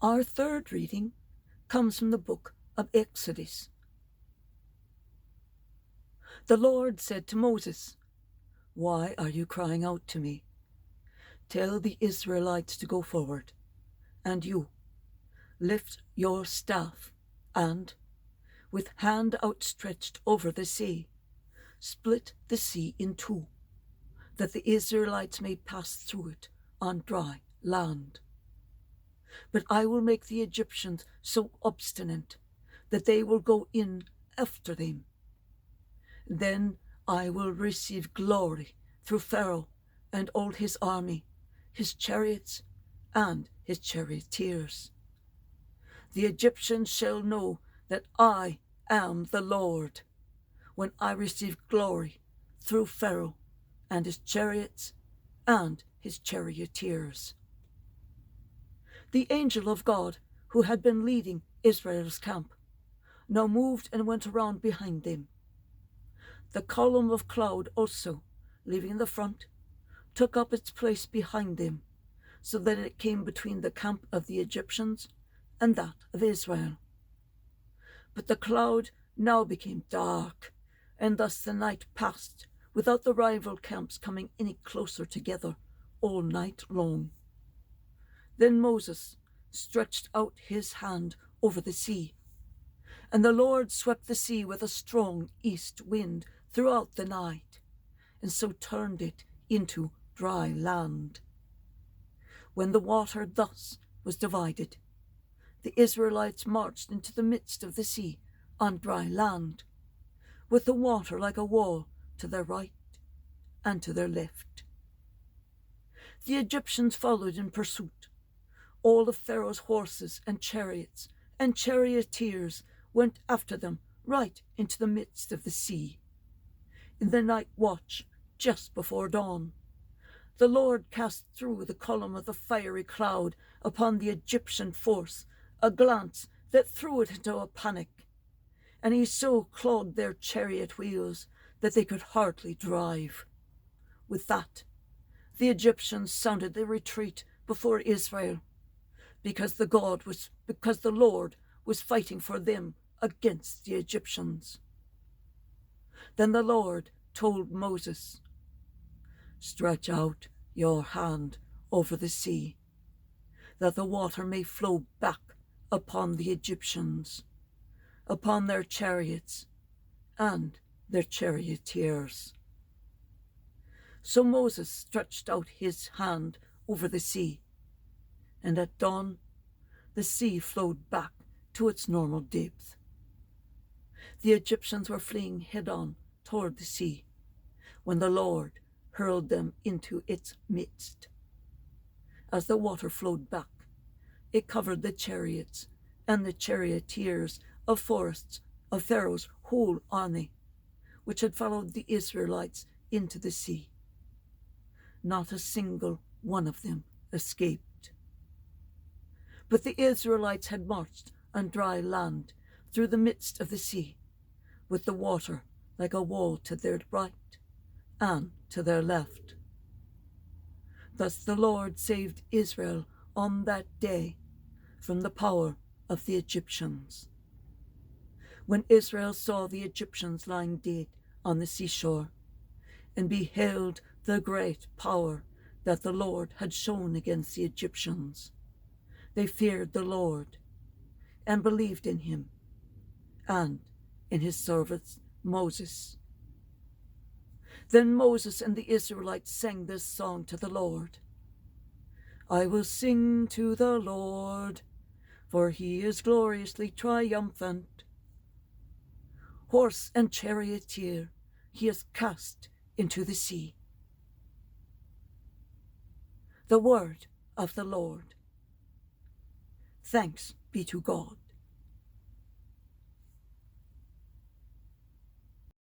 Our third reading comes from the book of Exodus. The Lord said to Moses, "Why are you crying out to me? Tell the Israelites to go forward, and you lift your staff and, with hand outstretched over the sea, split the sea in two, that the Israelites may pass through it on dry land. But I will make the Egyptians so obstinate that they will go in after them. Then I will receive glory through Pharaoh and all his army, his chariots and his charioteers. The Egyptians shall know that I am the Lord, when I receive glory through Pharaoh and his chariots and his charioteers." The angel of God, who had been leading Israel's camp, now moved and went around behind them. The column of cloud also, leaving the front, took up its place behind them, so that it came between the camp of the Egyptians and that of Israel. But the cloud now became dark, and thus the night passed without the rival camps coming any closer together all night long. Then Moses stretched out his hand over the sea, and the Lord swept the sea with a strong east wind throughout the night, and so turned it into dry land. When the water thus was divided, the Israelites marched into the midst of the sea on dry land, with the water like a wall to their right and to their left. The Egyptians followed in pursuit. All of Pharaoh's horses and chariots and charioteers went after them right into the midst of the sea. In the night watch, just before dawn, the Lord cast through the column of the fiery cloud upon the Egyptian force a glance that threw it into a panic, and he so clogged their chariot wheels that they could hardly drive. With that, the Egyptians sounded the retreat before Israel, because the Lord was fighting for them against the Egyptians. Then the Lord told Moses, "Stretch out your hand over the sea, that the water may flow back upon the Egyptians, upon their chariots and their charioteers." So Moses stretched out his hand over the sea, and at dawn the sea flowed back to its normal depth. The Egyptians were fleeing head-on toward the sea when the Lord hurled them into its midst. As the water flowed back, it covered the chariots and the charioteers of Pharaoh's whole army, which had followed the Israelites into the sea. Not a single one of them escaped. But the Israelites had marched on dry land through the midst of the sea, with the water like a wall to their right and to their left. Thus the Lord saved Israel on that day from the power of the Egyptians. When Israel saw the Egyptians lying dead on the seashore, and beheld the great power that the Lord had shown against the Egyptians, they feared the Lord and believed in him and in his servant Moses. Then Moses and the Israelites sang this song to the Lord: "I will sing to the Lord, for he is gloriously triumphant. Horse and charioteer he has cast into the sea." The word of the Lord. Thanks be to God.